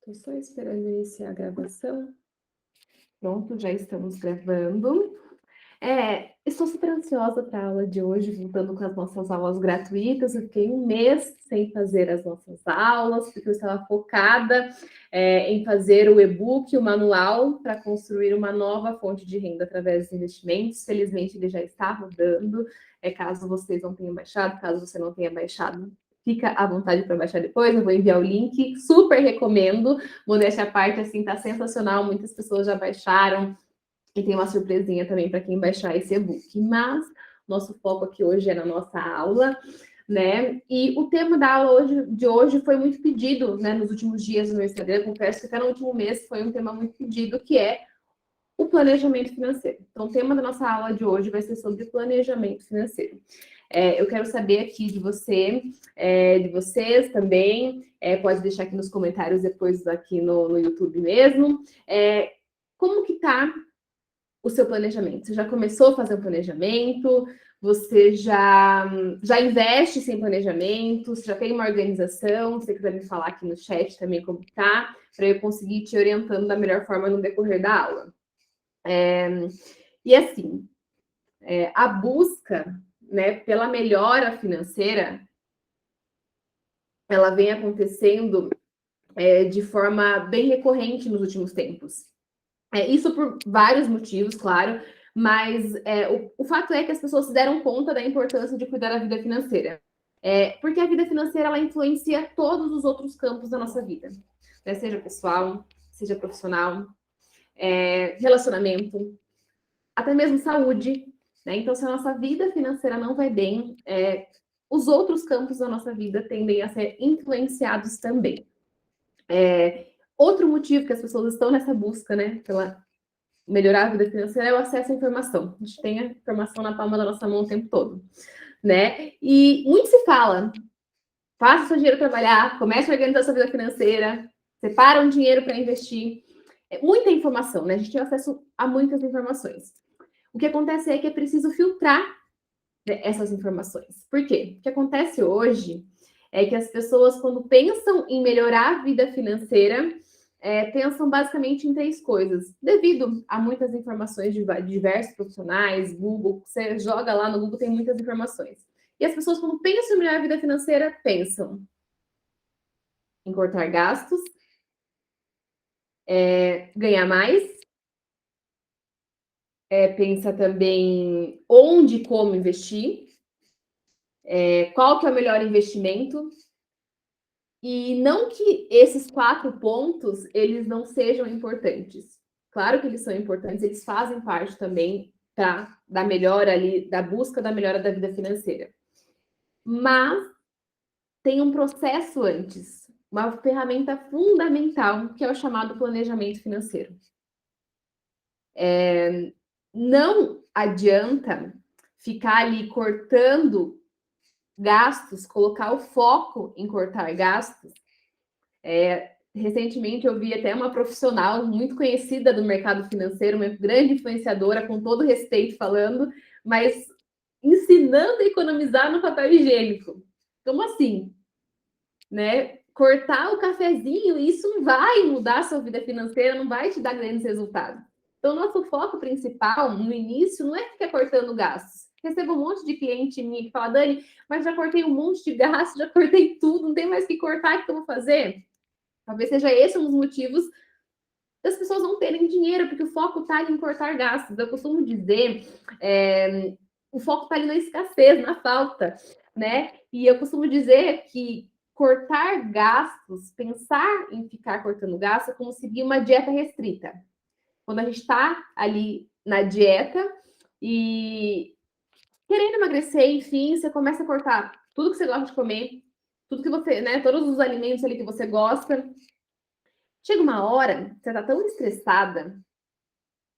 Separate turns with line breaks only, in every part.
Estou só esperando iniciar a gravação. Pronto, já estamos gravando. Estou super ansiosa para a aula de hoje, voltando com as nossas aulas gratuitas. Eu fiquei um mês sem fazer as nossas aulas, porque eu estava focada em fazer o e-book, o manual, para construir uma nova fonte de renda através dos investimentos. Felizmente, ele já está rodando. Caso vocês não tenham baixado, caso você não tenha baixado, fica à vontade para baixar depois. Eu vou enviar o link, super recomendo. Modéstia à parte, assim, tá sensacional. Muitas pessoas já baixaram. E tem uma surpresinha também para quem baixar esse e-book. Mas nosso foco aqui hoje é na nossa aula, né? E o tema da aula de hoje foi muito pedido, né? Nos últimos dias no meu Instagram. Confesso que até no último mês foi um tema muito pedido, que é o planejamento financeiro. Então, o tema da nossa aula de hoje vai ser sobre planejamento financeiro. Eu quero saber aqui de você, de vocês também, pode deixar aqui nos comentários depois aqui no YouTube mesmo, como que tá o seu planejamento? Você já começou a fazer um planejamento? Você já investe sem planejamento? Você já tem uma organização? Se você quiser me falar aqui no chat também como tá, para eu conseguir te orientando da melhor forma no decorrer da aula. E assim, a busca, né, pela melhora financeira, ela vem acontecendo de forma bem recorrente nos últimos tempos. Isso por vários motivos, claro, mas o fato é que as pessoas se deram conta da importância de cuidar da vida financeira. Porque a vida financeira, ela influencia todos os outros campos da nossa vida, né? Seja pessoal, seja profissional, relacionamento, até mesmo saúde, né? Então, se a nossa vida financeira não vai bem, os outros campos da nossa vida tendem a ser influenciados também. Outro motivo que as pessoas estão nessa busca, né, pela melhorar a vida financeira, é o acesso à informação. A gente tem a informação na palma da nossa mão o tempo todo, né? E muito se fala, faça o seu dinheiro trabalhar, comece a organizar a sua vida financeira, separa um dinheiro para investir. Muita informação, né? A gente tem acesso a muitas informações. O que acontece é que é preciso filtrar, né, essas informações. Por quê? O que acontece hoje é que as pessoas, quando pensam em melhorar a vida financeira, pensam basicamente em três coisas. Devido a muitas informações de diversos profissionais, Google, você joga lá no Google, tem muitas informações. E as pessoas, quando pensam em melhorar a vida financeira, pensam em cortar gastos, ganhar mais, pensa também onde e como investir, qual que é o melhor investimento. E não que esses 4 pontos, eles não sejam importantes. Claro que eles são importantes, eles fazem parte também da melhora ali, da busca da melhora da vida financeira. Mas tem um processo antes, uma ferramenta fundamental, que é o chamado planejamento financeiro. Não adianta ficar ali cortando gastos, colocar o foco em cortar gastos. Recentemente eu vi até uma profissional muito conhecida do mercado financeiro, uma grande influenciadora, com todo respeito falando, mas ensinando a economizar no papel higiênico. Como assim? Né? Cortar o cafezinho, isso não vai mudar a sua vida financeira, não vai te dar grandes resultados. Então, nosso foco principal no início não é ficar cortando gastos. Recebo um monte de cliente minha que fala, Dani, mas já cortei um monte de gastos, já cortei tudo, não tem mais que cortar, o que eu vou fazer? Talvez seja esse um dos motivos das pessoas não terem dinheiro, porque o foco está em cortar gastos. Eu costumo dizer, o foco está ali na escassez, na falta, né? E eu costumo dizer que cortar gastos, pensar em ficar cortando gastos, é como seguir uma dieta restrita. Quando a gente está ali na dieta e querendo emagrecer, enfim, você começa a cortar tudo que você gosta de comer, tudo que você, né, todos os alimentos ali que você gosta. Chega uma hora, você tá tão estressada,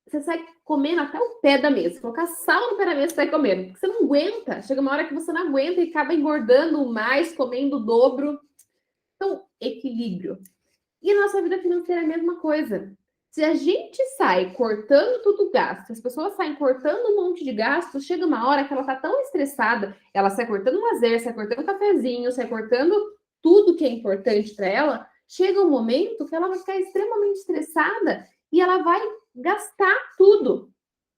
você sai comendo até o pé da mesa. Se colocar sal no pé da mesa, você sai comendo. Porque você não aguenta. Chega uma hora que você não aguenta e acaba engordando mais, comendo o dobro. Então, equilíbrio. E a nossa vida financeira é a mesma coisa. Se a gente sai cortando tudo gasto, se as pessoas saem cortando um monte de gastos, chega uma hora que ela tá tão estressada, ela sai cortando um lazer, sai cortando um cafezinho, sai cortando tudo que é importante para ela. chega um momento que ela vai ficar extremamente estressada e ela vai gastar tudo.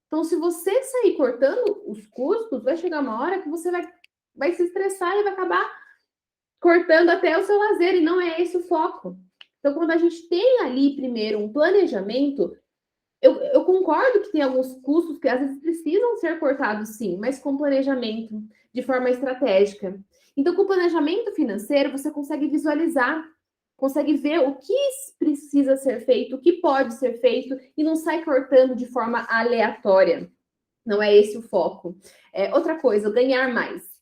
Então, se você sair cortando os custos, vai chegar uma hora que você vai se estressar e vai acabar cortando até o seu lazer, e não é esse o foco. Então, quando a gente tem ali primeiro um planejamento, eu concordo que tem alguns custos que às vezes precisam ser cortados, sim, mas com planejamento, de forma estratégica. Então, com o planejamento financeiro, você consegue visualizar, consegue ver o que precisa ser feito, o que pode ser feito, e não sai cortando de forma aleatória. Não é esse o foco. Outra coisa, ganhar mais.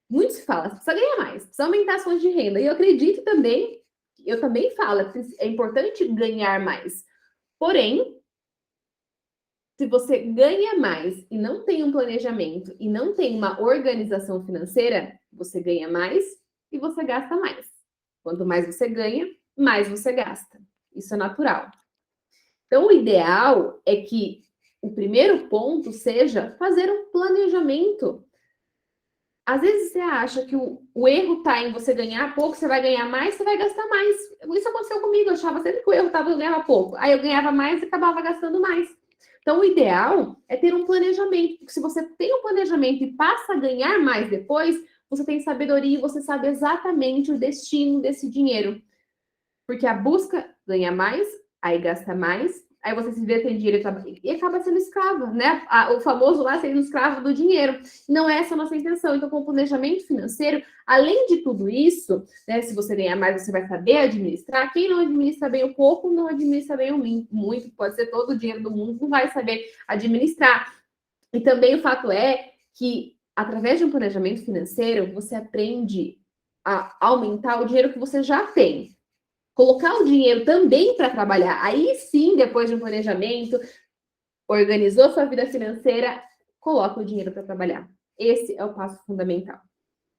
Muito se fala, precisa ganhar mais, precisa aumentar as fontes de renda. E eu acredito também, eu também falo, é importante ganhar mais. Porém, se você ganha mais e não tem um planejamento e não tem uma organização financeira, você ganha mais e você gasta mais. Quanto mais você ganha, mais você gasta. Isso é natural. Então, o ideal é que o primeiro ponto seja fazer um planejamento. Às vezes você acha que o erro está em você ganhar pouco, você vai ganhar mais, você vai gastar mais. Isso aconteceu comigo, eu achava sempre que o erro estava, eu ganhava pouco. Aí eu ganhava mais e acabava gastando mais. Então, o ideal é ter um planejamento, porque se você tem um planejamento e passa a ganhar mais depois, você tem sabedoria e você sabe exatamente o destino desse dinheiro. Porque a busca ganha mais, aí gasta mais, aí você se vê tem dinheiro e acaba sendo escrava, né? O famoso lá sendo escravo do dinheiro. Não é essa a nossa intenção. Então, com o planejamento financeiro, além de tudo isso, né? Se você ganhar mais, você vai saber administrar. Quem não administra bem o pouco, não administra bem o muito. Pode ser todo o dinheiro do mundo, não vai saber administrar. E também o fato é que, através de um planejamento financeiro, você aprende a aumentar o dinheiro que você já tem. Colocar o dinheiro também para trabalhar. Aí sim, depois de um planejamento, organizou sua vida financeira, coloca o dinheiro para trabalhar. Esse é o passo fundamental.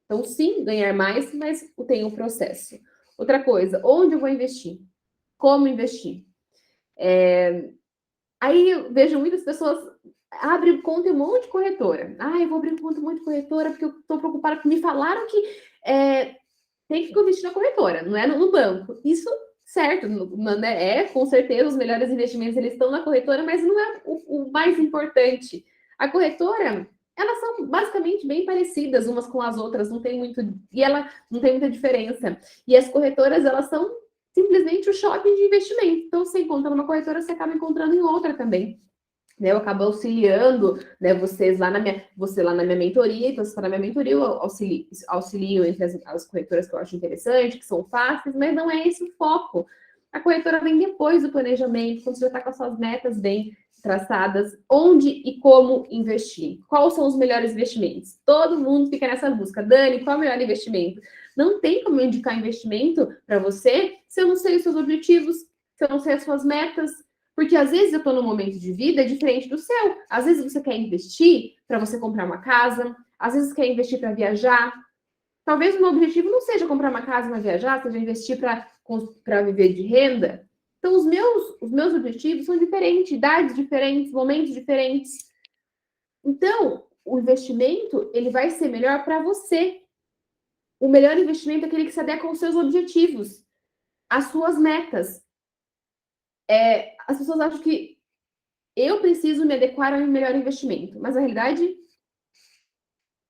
Então, sim, ganhar mais, mas tem um processo. Outra coisa, onde eu vou investir? Como investir? Aí eu vejo muitas pessoas abrem conta em um monte de corretora. Ah, eu vou abrir conta em um monte de corretora porque eu estou preocupada, porque me falaram que tem que investir na corretora, não é no banco. Isso, certo, né? Com certeza os melhores investimentos eles estão na corretora, mas não é o mais importante. A corretora, elas são basicamente bem parecidas umas com as outras, não tem muito, e ela não tem muita diferença. E as corretoras, elas são simplesmente o shopping de investimento. Então, você encontra numa corretora, você acaba encontrando em outra também. Né, eu acabo auxiliando, né, você lá na minha mentoria, então você está na minha mentoria, eu auxilio entre as corretoras que eu acho interessante, que são fáceis, mas não é esse o foco. A corretora vem depois do planejamento, quando você já está com as suas metas bem traçadas, onde e como investir. Quais são os melhores investimentos? Todo mundo fica nessa busca. Dani, qual é o melhor investimento? Não tem como eu indicar investimento para você se eu não sei os seus objetivos, se eu não sei as suas metas, porque às vezes eu estou num momento de vida diferente do seu. Às vezes você quer investir para você comprar uma casa, às vezes quer investir para viajar. Talvez o meu objetivo não seja comprar uma casa para viajar, seja investir para viver de renda. Então, os meus objetivos são diferentes, idades diferentes, momentos diferentes. Então, o investimento, ele vai ser melhor para você. O melhor investimento é aquele que se adequa aos seus objetivos, às suas metas. As pessoas acham que eu preciso me adequar ao melhor investimento, mas na realidade,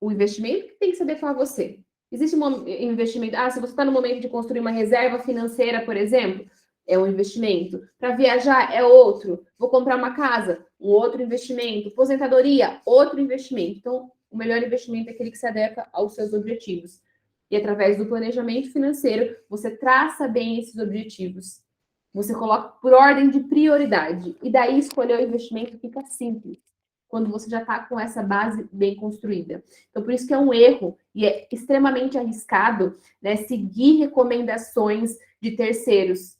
o investimento tem que se adequar a você. Existe um investimento, se você está no momento de construir uma reserva financeira, por exemplo, é um investimento. Para viajar é outro. Vou comprar uma casa, um outro investimento. Aposentadoria, outro investimento. Então, o melhor investimento é aquele que se adequa aos seus objetivos. E através do planejamento financeiro, você traça bem esses objetivos. Você coloca por ordem de prioridade. E daí escolher o investimento fica simples, quando você já está com essa base bem construída. Então, por isso que é um erro e é extremamente arriscado, né, seguir recomendações de terceiros.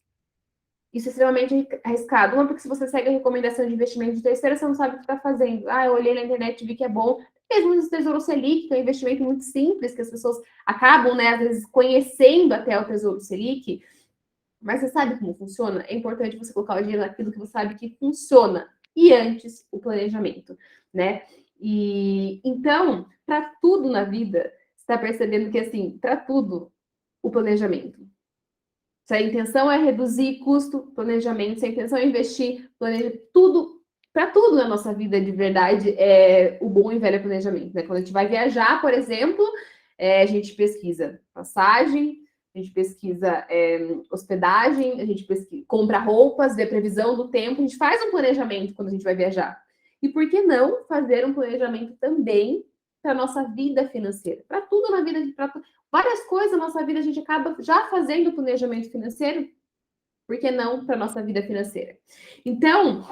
Isso é extremamente arriscado. Uma, porque se você segue a recomendação de investimento de terceiro, você não sabe o que está fazendo. Eu olhei na internet e vi que é bom. Mesmo o Tesouro Selic, que é um investimento muito simples, que as pessoas acabam, né, às vezes, conhecendo até o Tesouro Selic. Mas você sabe como funciona? É importante você colocar o dinheiro naquilo que você sabe que funciona. E antes, o planejamento, né? E então, para tudo na vida, você está percebendo que, assim, para tudo, o planejamento. Se a intenção é reduzir custo, planejamento. Se a intenção é investir, tudo. Para tudo na nossa vida, de verdade, é o bom e velho planejamento. Né? Quando a gente vai viajar, por exemplo, a gente pesquisa passagem, a gente pesquisa hospedagem, a gente compra roupas, vê previsão do tempo, a gente faz um planejamento quando a gente vai viajar. E por que não fazer um planejamento também para a nossa vida financeira? Para tudo na vida, para várias coisas na nossa vida, a gente acaba já fazendo planejamento financeiro, por que não para a nossa vida financeira? Então,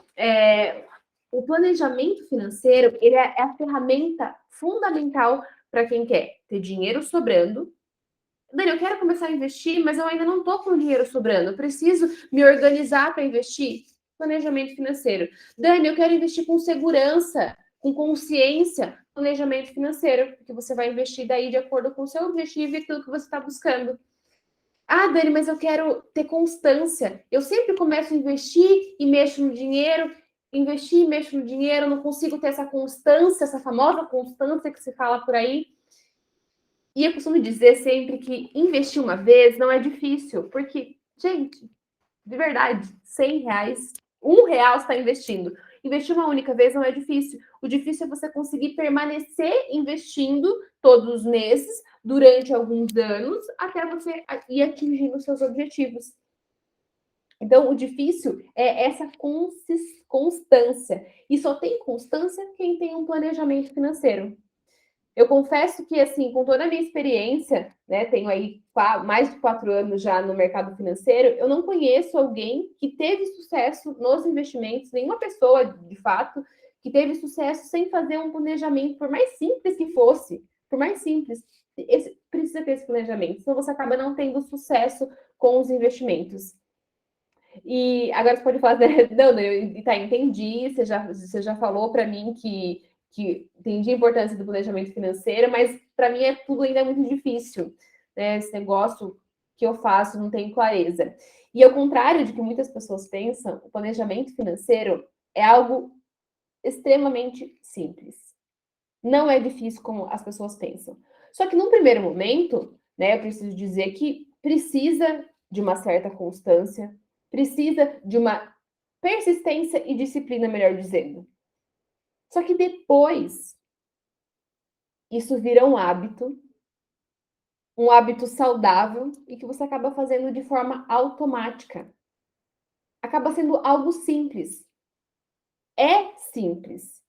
o planejamento financeiro, ele é a ferramenta fundamental para quem quer ter dinheiro sobrando. Dani, eu quero começar a investir, mas eu ainda não estou com dinheiro sobrando. Eu preciso me organizar para investir. Planejamento financeiro. Dani, eu quero investir com segurança, com consciência. Planejamento financeiro, porque você vai investir daí de acordo com o seu objetivo e aquilo que você está buscando. Ah, Dani, mas eu quero ter constância. Eu sempre começo a investir e mexo no dinheiro, investir e mexo no dinheiro, não consigo ter essa constância, essa famosa constância que se fala por aí. E eu costumo dizer sempre que investir uma vez não é difícil, porque, gente, de verdade, R$ 100, R$ 1 você está investindo. Investir uma única vez não é difícil. O difícil é você conseguir permanecer investindo todos os meses, durante alguns anos, até você ir atingindo os seus objetivos. Então, o difícil é essa constância. E só tem constância quem tem um planejamento financeiro. Eu confesso que, assim, com toda a minha experiência, né, tenho aí mais de 4 anos já no mercado financeiro, eu não conheço alguém que teve sucesso nos investimentos, nenhuma pessoa, de fato, que teve sucesso sem fazer um planejamento, por mais simples que fosse, por mais simples, precisa ter esse planejamento, senão você acaba não tendo sucesso com os investimentos. E agora você pode falar, não, entendi, você já falou para mim que entendi a importância do planejamento financeiro, mas para mim tudo ainda é muito difícil, né? Esse negócio que eu faço não tem clareza. E ao contrário de que muitas pessoas pensam, o planejamento financeiro é algo extremamente simples. Não é difícil como as pessoas pensam. Só que num primeiro momento, né, eu preciso dizer que precisa de uma certa constância, precisa de uma persistência e disciplina, melhor dizendo. Só que depois, isso vira um hábito saudável e que você acaba fazendo de forma automática. Acaba sendo algo simples. É simples.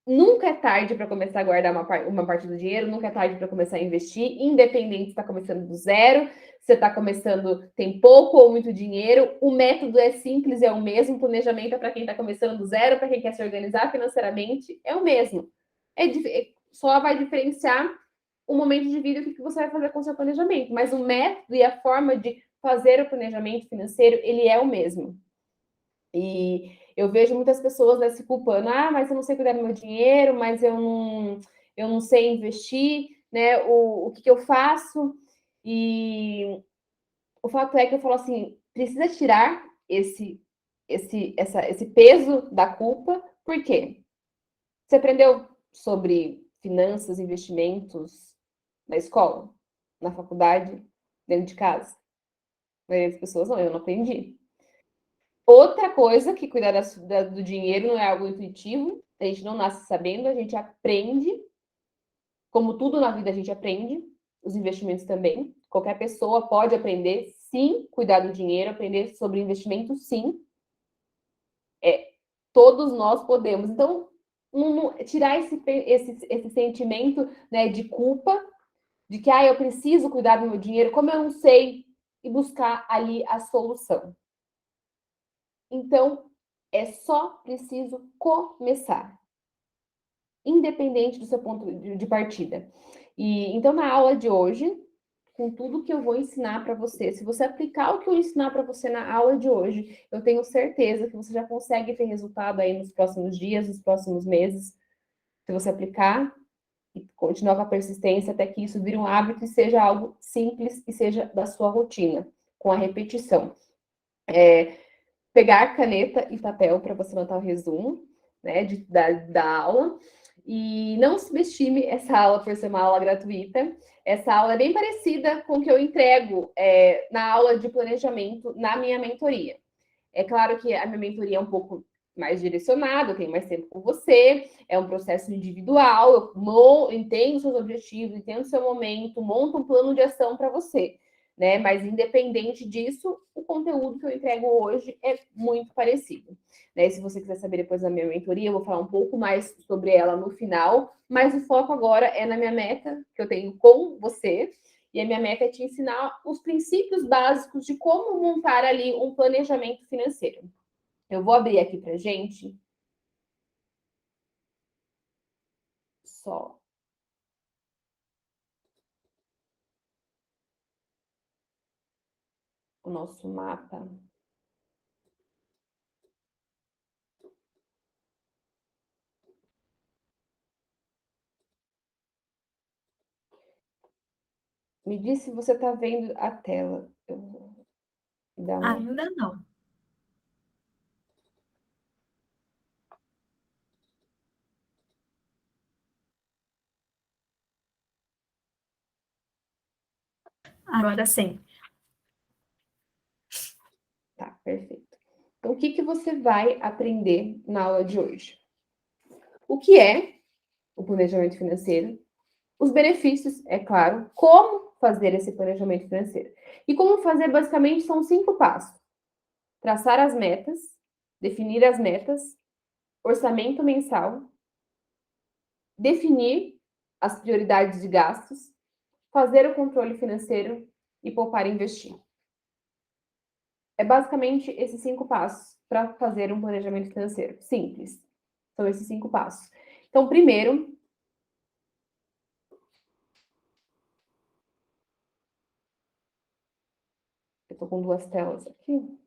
Nunca é tarde para começar a guardar uma parte do dinheiro, nunca é tarde para começar a investir, independente se está começando do zero, se está começando, tem pouco ou muito dinheiro, o método é simples, é o mesmo, planejamento é para quem está começando do zero, para quem quer se organizar financeiramente, é o mesmo. Só vai diferenciar o momento de vida que você vai fazer com o seu planejamento, mas o método e a forma de fazer o planejamento financeiro, ele é o mesmo. E eu vejo muitas pessoas, né, se culpando. Ah, mas eu não sei cuidar do meu dinheiro, mas eu não sei investir, né? O que eu faço? E o fato é que eu falo assim, precisa tirar esse peso da culpa. Por quê? Você aprendeu sobre finanças, investimentos na escola, na faculdade, dentro de casa? A maioria das pessoas não, eu não aprendi. Outra coisa que cuidar do dinheiro não é algo intuitivo, a gente não nasce sabendo, a gente aprende, como tudo na vida a gente aprende, os investimentos também. Qualquer pessoa pode aprender, sim, cuidar do dinheiro, aprender sobre investimento, sim. Todos nós podemos. Então, tirar esse sentimento, né, de culpa, de que eu preciso cuidar do meu dinheiro, como eu não sei, e buscar ali a solução. Então, é só preciso começar, independente do seu ponto de partida. E então, na aula de hoje, com tudo que eu vou ensinar para você, se você aplicar o que eu ensinar para você na aula de hoje, eu tenho certeza que você já consegue ter resultado aí nos próximos dias, nos próximos meses, se você aplicar e continuar com a persistência até que isso vire um hábito e seja algo simples e seja da sua rotina, com a repetição. Pegar caneta e papel para você anotar o resumo, né, da aula. E não subestime essa aula por ser uma aula gratuita. Essa aula é bem parecida com o que eu entrego na aula de planejamento na minha mentoria. É claro que a minha mentoria é um pouco mais direcionada, eu tenho mais tempo com você, é um processo individual, eu entendo seus objetivos, entendo seu momento, monto um plano de ação para você, né? Mas independente disso, o conteúdo que eu entrego hoje é muito parecido. Né? Se você quiser saber depois da minha mentoria, eu vou falar um pouco mais sobre ela no final, mas o foco agora é na minha meta que eu tenho com você. E a minha meta é te ensinar os princípios básicos de como montar ali um planejamento financeiro. Eu vou abrir aqui para gente. Só. O nosso mapa. Me diz se você está vendo a tela. Eu vou dar uma...
Ainda não. Agora sim.
Tá, perfeito. Então, o que você vai aprender na aula de hoje? O que é o planejamento financeiro? Os benefícios, é claro, como fazer esse planejamento financeiro. E como fazer, basicamente, são 5 passos. Traçar as metas, definir as metas, orçamento mensal, definir as prioridades de gastos, fazer o controle financeiro e poupar e investir. É basicamente esses 5 passos para fazer um planejamento financeiro. Simples. São esses 5 passos. Então, primeiro, eu estou com 2 telas aqui.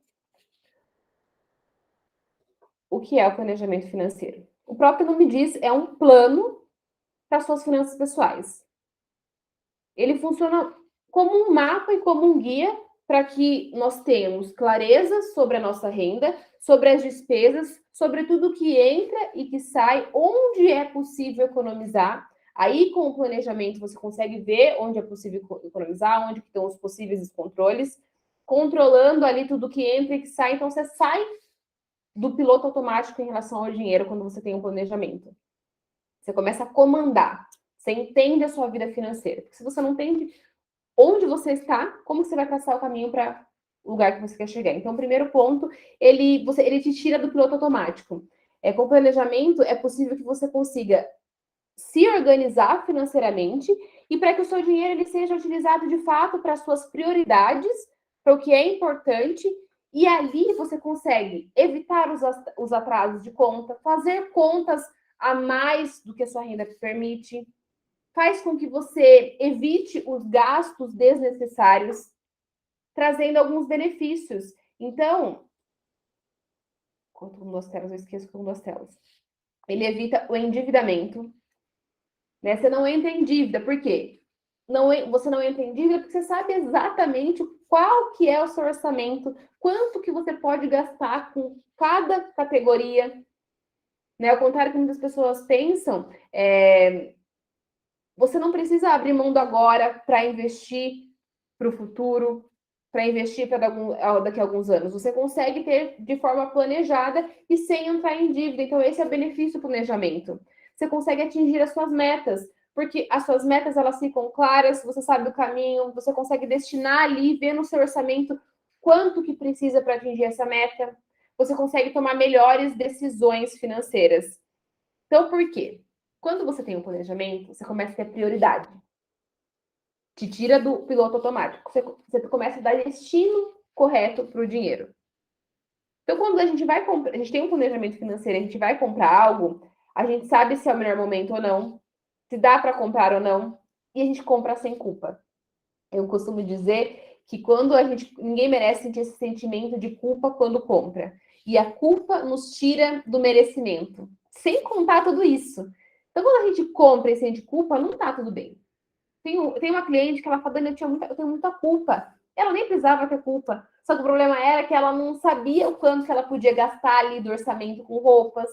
O que é o planejamento financeiro? O próprio nome diz, é um plano para suas finanças pessoais. Ele funciona como um mapa e como um guia para que nós tenhamos clareza sobre a nossa renda, sobre as despesas, sobre tudo que entra e que sai, onde é possível economizar. Aí, com o planejamento, você consegue ver onde é possível economizar, onde estão os possíveis descontroles, controlando ali tudo que entra e que sai. Então, você sai do piloto automático em relação ao dinheiro quando você tem um planejamento. Você começa a comandar. Você entende a sua vida financeira. Porque se você não entende onde você está, como você vai traçar o caminho para o lugar que você quer chegar. Então, o primeiro ponto, ele te tira do piloto automático. Com o planejamento, é possível que você consiga se organizar financeiramente e para que o seu dinheiro ele seja utilizado de fato para as suas prioridades, para o que é importante, e ali você consegue evitar os atrasos de conta, fazer contas a mais do que a sua renda permite, faz com que você evite os gastos desnecessários, trazendo alguns benefícios. Então, quanto com 2 telas, eu esqueço com 2 telas. Ele evita o endividamento, né? Você não entra em dívida, por quê? Você não entra em dívida porque você sabe exatamente qual que é o seu orçamento, quanto que você pode gastar com cada categoria, né? Ao contrário que muitas pessoas pensam, você não precisa abrir mão do agora para investir para o futuro, para investir para daqui a alguns anos. Você consegue ter de forma planejada e sem entrar em dívida. Então, esse é o benefício do planejamento. Você consegue atingir as suas metas, porque as suas metas elas ficam claras, você sabe o caminho, você consegue destinar ali, ver no seu orçamento quanto que precisa para atingir essa meta. Você consegue tomar melhores decisões financeiras. Então, por quê? Quando você tem um planejamento, você começa a ter prioridade. Te tira do piloto automático. Você começa a dar destino correto para o dinheiro. Então, quando a gente vai comprar, a gente tem um planejamento financeiro, a gente vai comprar algo, a gente sabe se é o melhor momento ou não, se dá para comprar ou não, e a gente compra sem culpa. Eu costumo dizer que ninguém merece sentir esse sentimento de culpa quando compra. E a culpa nos tira do merecimento. Sem contar tudo isso. Então, quando a gente compra e sente culpa, não tá tudo bem. Tem uma cliente que ela fala, Dani, eu tenho muita culpa. Ela nem precisava ter culpa. Só que o problema era que ela não sabia o quanto que ela podia gastar ali do orçamento com roupas,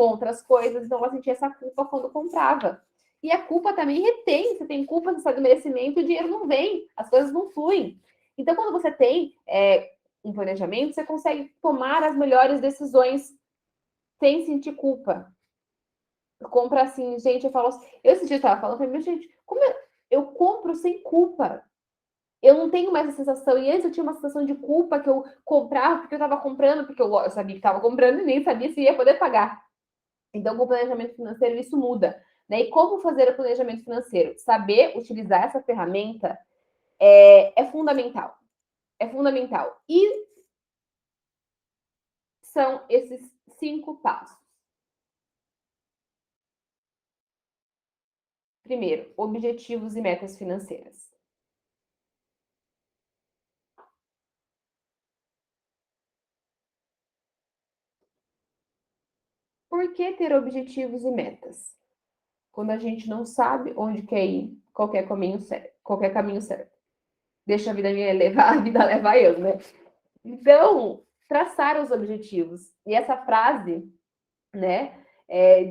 contra as coisas, então ela sentia essa culpa quando comprava. E a culpa também retém, você tem culpa, você sabe do merecimento, o dinheiro não vem, as coisas não fluem. Então, quando você tem um planejamento, você consegue tomar as melhores decisões sem sentir culpa. Compra assim, gente, eu falo assim, eu esse dia estava falando para mim, gente, como eu compro sem culpa? Eu não tenho mais essa sensação. E antes eu tinha uma sensação de culpa que eu comprava porque eu estava comprando, porque eu sabia que estava comprando e nem sabia se ia poder pagar. Então, com o planejamento financeiro, isso muda. Né? E como fazer o planejamento financeiro? Saber utilizar essa ferramenta é fundamental. É fundamental. E são esses 5 passos. Primeiro, objetivos e metas financeiras. Por que ter objetivos e metas? Quando a gente não sabe onde quer ir, qualquer caminho serve. Deixa a vida me levar, a vida leva eu, né? Então, traçar os objetivos. E essa frase, né,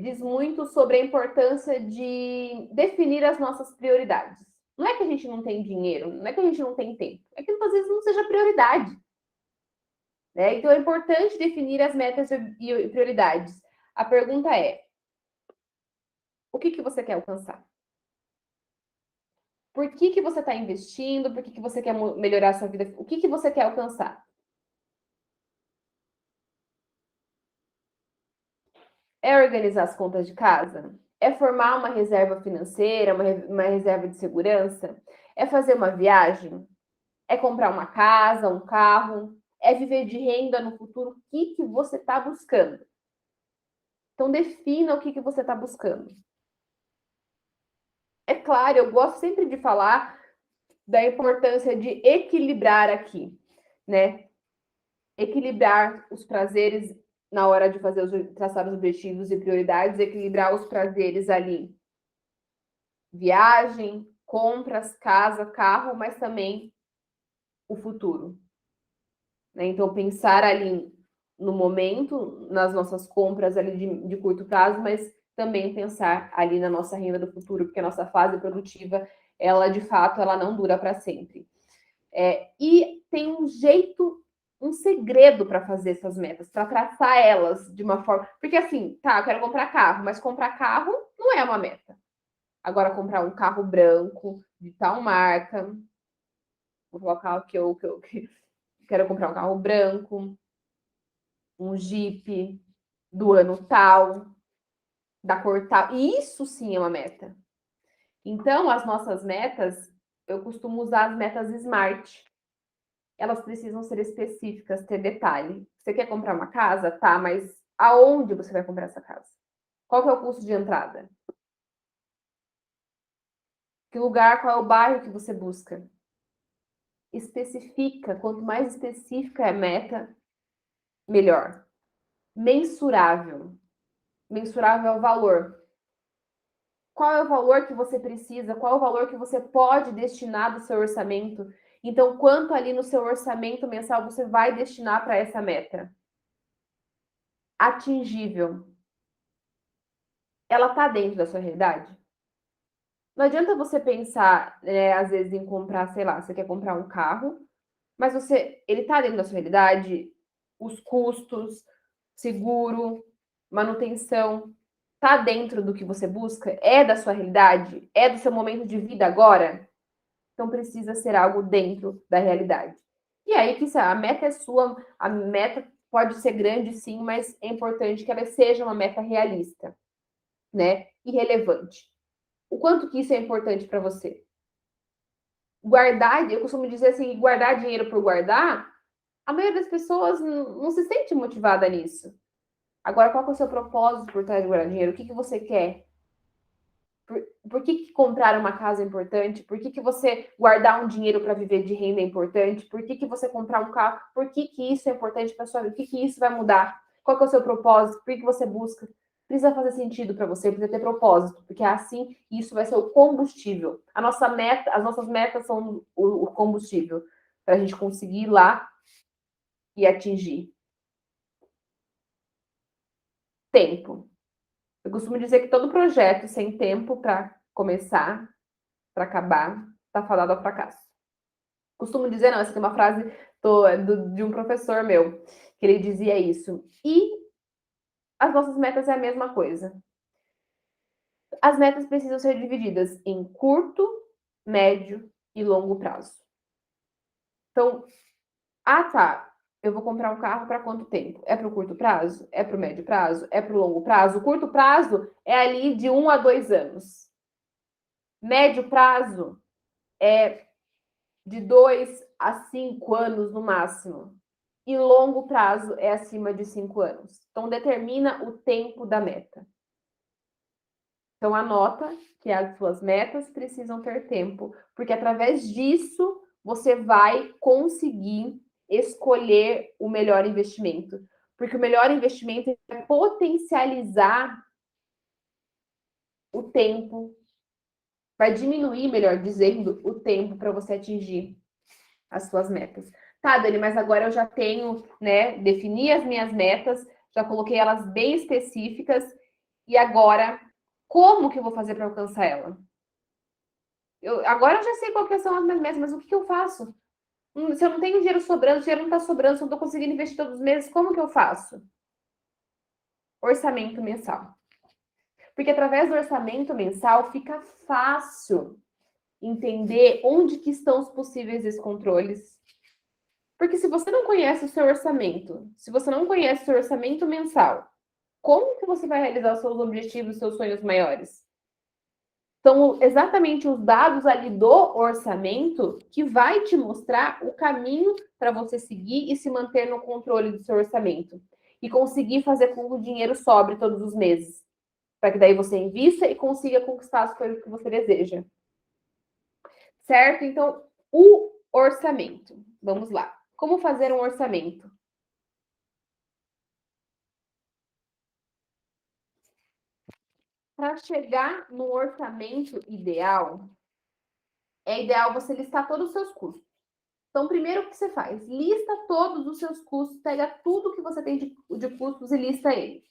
diz muito sobre a importância de definir as nossas prioridades. Não é que a gente não tem dinheiro, não é que a gente não tem tempo, é que às vezes não seja prioridade. Né? Então, é importante definir as metas e prioridades. A pergunta é: o que você quer alcançar? Por que você está investindo? Por que você quer melhorar a sua vida? O que você quer alcançar? É organizar as contas de casa? É formar uma reserva financeira, uma reserva de segurança? É fazer uma viagem? É comprar uma casa, um carro? É viver de renda no futuro? O que você está buscando? Então, defina o que você está buscando. É claro, eu gosto sempre de falar da importância de equilibrar aqui, né? Equilibrar os prazeres na hora de traçar os objetivos e prioridades, equilibrar os prazeres ali. Viagem, compras, casa, carro, mas também o futuro. Né? Então, pensar ali no momento, nas nossas compras ali de curto prazo, mas também pensar ali na nossa renda do futuro, porque a nossa fase produtiva, ela de fato, ela não dura para sempre. E tem um jeito, um segredo para fazer essas metas, para traçar elas de uma forma. Porque assim, tá, eu quero comprar carro, mas comprar carro não é uma meta. Agora, comprar um carro branco de tal marca, vou colocar que eu quero comprar um carro branco, um Jeep do ano tal, da cor tal. Isso sim é uma meta. Então, as nossas metas, eu costumo usar as metas SMART. Elas precisam ser específicas, ter detalhe. Você quer comprar uma casa? Tá, mas aonde você vai comprar essa casa? Qual que é o custo de entrada? Que lugar, qual é o bairro que você busca? Especifica, quanto mais específica é a meta, melhor. Mensurável. Mensurável é o valor. Qual é o valor que você precisa? Qual é o valor que você pode destinar do seu orçamento? Então, quanto ali no seu orçamento mensal você vai destinar para essa meta? Atingível. Ela está dentro da sua realidade? Não adianta você pensar, às vezes, em comprar, sei lá, você quer comprar um carro, mas ele está dentro da sua realidade, os custos, seguro, manutenção, está dentro do que você busca? É da sua realidade? É do seu momento de vida agora? Então precisa ser algo dentro da realidade. E aí, que a meta é sua, a meta pode ser grande, sim, mas é importante que ela seja uma meta realista, né? E relevante. O quanto que isso é importante para você? Guardar, eu costumo dizer assim, guardar dinheiro por guardar, a maioria das pessoas não se sente motivada nisso. Agora, qual é o seu propósito por trás de guardar dinheiro? O que você quer? Por que comprar uma casa é importante? Por que você guardar um dinheiro para viver de renda é importante? Por que você comprar um carro? Por que isso é importante para sua vida? O que isso vai mudar? Qual que é o seu propósito? Por que você busca? Precisa fazer sentido para você, precisa ter propósito, porque assim isso vai ser o combustível. As nossas metas são o combustível para a gente conseguir ir lá e atingir. Tempo. Eu costumo dizer que todo projeto sem tempo para começar, para acabar, está fadado ao fracasso. Costumo dizer, não, essa aqui é uma frase de um professor meu, que ele dizia isso. E as nossas metas é a mesma coisa. As metas precisam ser divididas em curto, médio e longo prazo. Então, tá, eu vou comprar um carro para quanto tempo? É para o curto prazo? É para o médio prazo? É para o longo prazo? O curto prazo é ali de 1 a 2 anos. Médio prazo é de 2 a 5 anos no máximo. E longo prazo é acima de 5 anos. Então, determina o tempo da meta. Então, anota que as suas metas precisam ter tempo, porque através disso você vai conseguir escolher o melhor investimento. Porque o melhor investimento é potencializar o tempo, vai diminuir, melhor dizendo, o tempo para você atingir as suas metas. Tá, Dani, mas agora eu já tenho, né, defini as minhas metas, já coloquei elas bem específicas, e agora, como que eu vou fazer para alcançar ela? Agora eu já sei qual que são as minhas metas, mas o que eu faço? Se eu não tenho dinheiro sobrando, o dinheiro não está sobrando, se eu não estou conseguindo investir todos os meses, como que eu faço? Orçamento mensal. Porque através do orçamento mensal fica fácil entender onde que estão os possíveis descontroles. Porque se você não conhece o seu orçamento, se você não conhece o seu orçamento mensal, como que você vai realizar os seus objetivos, os seus sonhos maiores? São exatamente os dados ali do orçamento que vai te mostrar o caminho para você seguir e se manter no controle do seu orçamento. E conseguir fazer com que o dinheiro sobre todos os meses. Para que daí você invista e consiga conquistar as coisas que você deseja. Certo? Então, o orçamento. Vamos lá. Como fazer um orçamento? Para chegar no orçamento ideal, é ideal você listar todos os seus custos. Então, primeiro o que você faz? Lista todos os seus custos, pega tudo que você tem de custos e lista eles.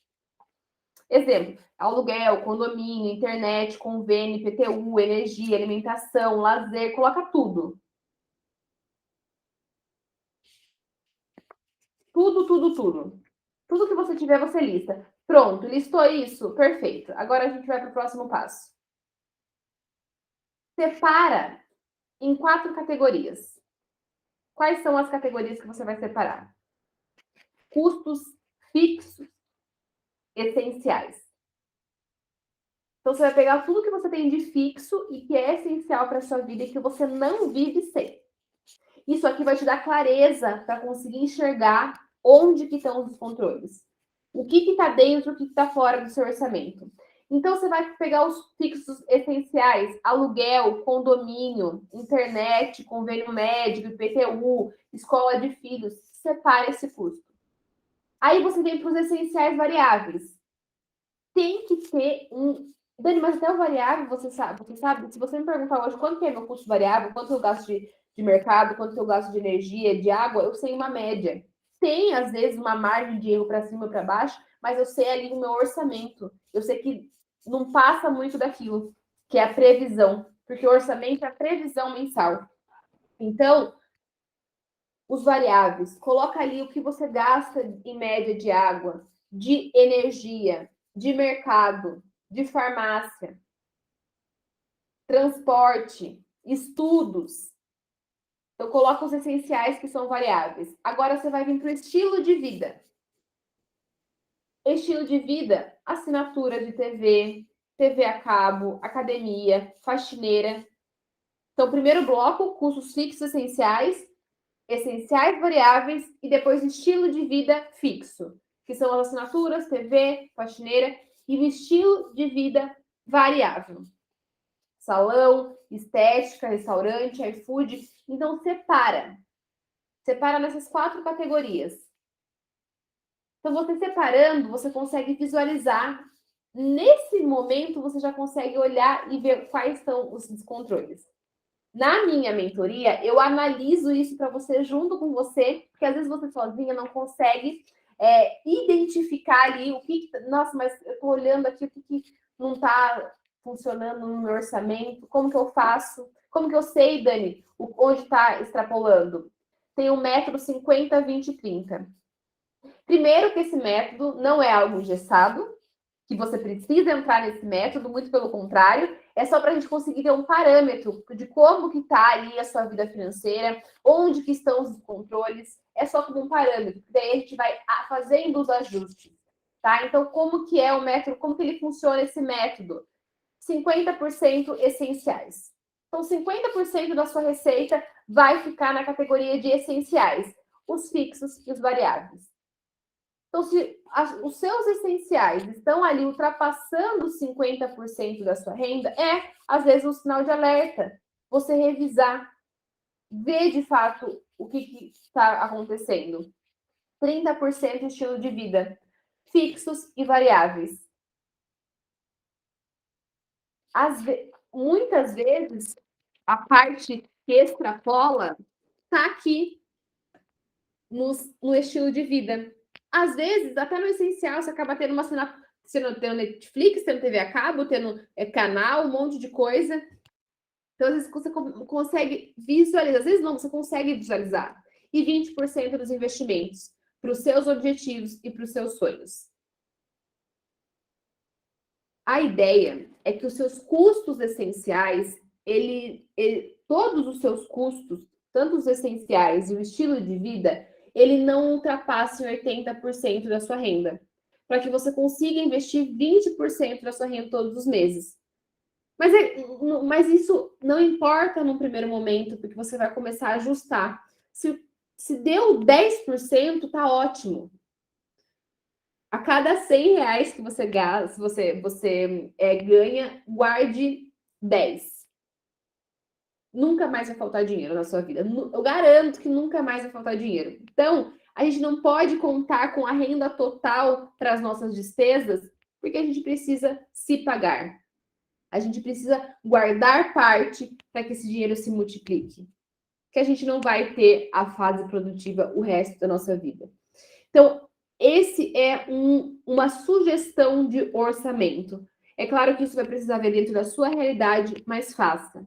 Exemplo, aluguel, condomínio, internet, convênio, IPTU, energia, alimentação, lazer, coloca tudo. Tudo. Tudo que você tiver, você lista. Pronto, listou isso? Perfeito. Agora a gente vai para o próximo passo. Separa em 4 categorias. Quais são as categorias que você vai separar? Custos fixos, essenciais. Então, você vai pegar tudo que você tem de fixo e que é essencial para a sua vida e que você não vive sem. Isso aqui vai te dar clareza para conseguir enxergar onde que estão os controles. O que está dentro, o que está fora do seu orçamento. Então, você vai pegar os fixos essenciais, aluguel, condomínio, internet, convênio médico, IPTU, escola de filhos. Separa esse custo. Aí você vem para os essenciais variáveis. Tem que ter um... Dani, mas até o variável, você sabe? Se você me perguntar hoje quanto é meu custo variável, quanto eu gasto de mercado, quanto eu gasto de energia, de água, eu sei uma média. Tem, às vezes, uma margem de erro para cima e para baixo, mas eu sei ali o meu orçamento. Eu sei que não passa muito daquilo, que é a previsão. Porque o orçamento é a previsão mensal. Então, os variáveis, coloca ali o que você gasta em média de água, de energia, de mercado, de farmácia, transporte, estudos. Então, coloca os essenciais que são variáveis. Agora você vai vir para o estilo de vida. Estilo de vida, assinatura de TV, TV a cabo, academia, faxineira. Então, primeiro bloco, custos fixos essenciais, variáveis e depois estilo de vida fixo, que são as assinaturas, TV, faxineira e o estilo de vida variável. Salão, estética, restaurante, iFood. Então, separa. Separa nessas 4 categorias. Então, você separando, você consegue visualizar. Nesse momento, você já consegue olhar e ver quais são os descontroles. Na minha mentoria, eu analiso isso para você junto com você, porque às vezes você sozinha não consegue identificar ali o que... Nossa, mas eu estou olhando aqui o que não está funcionando no meu orçamento, como que eu faço? Como que eu sei, Dani, onde está extrapolando? Tem o método 50, 20, 30. Primeiro que esse método não é algo engessado, que você precisa entrar nesse método, muito pelo contrário, é só para a gente conseguir ter um parâmetro de como que está ali a sua vida financeira, onde que estão os controles, é só como um parâmetro, daí a gente vai fazendo os ajustes, tá? Então, como que é o método, como que ele funciona esse método? 50% essenciais. Então, 50% da sua receita vai ficar na categoria de essenciais, os fixos e os variáveis. Então, se os seus essenciais estão ali ultrapassando 50% da sua renda, às vezes, um sinal de alerta. Você revisar, ver de fato o que está acontecendo. 30% estilo de vida, fixos e variáveis. Muitas vezes, a parte que extrapola está aqui no estilo de vida. Às vezes, até no essencial, você acaba tendo uma assinatura, tendo Netflix, tendo TV a cabo, tendo canal, um monte de coisa. Então, às vezes, você consegue visualizar. Às vezes, não, você consegue visualizar. E 20% dos investimentos para os seus objetivos e para os seus sonhos. A ideia é que os seus custos essenciais, todos os seus custos, tanto os essenciais e o estilo de vida, ele não ultrapasse 80% da sua renda, para que você consiga investir 20% da sua renda todos os meses. Mas isso não importa no primeiro momento, porque você vai começar a ajustar. Se deu 10%, tá ótimo. A cada 100 reais que você gasta, você ganha, guarde 10. Nunca mais vai faltar dinheiro na sua vida. Eu garanto que nunca mais vai faltar dinheiro. Então, a gente não pode contar com a renda total para as nossas despesas, porque a gente precisa se pagar. A gente precisa guardar parte para que esse dinheiro se multiplique. Que a gente não vai ter a fase produtiva o resto da nossa vida. Então, esse é uma sugestão de orçamento. É claro que isso vai precisar ver dentro da sua realidade, mas faça.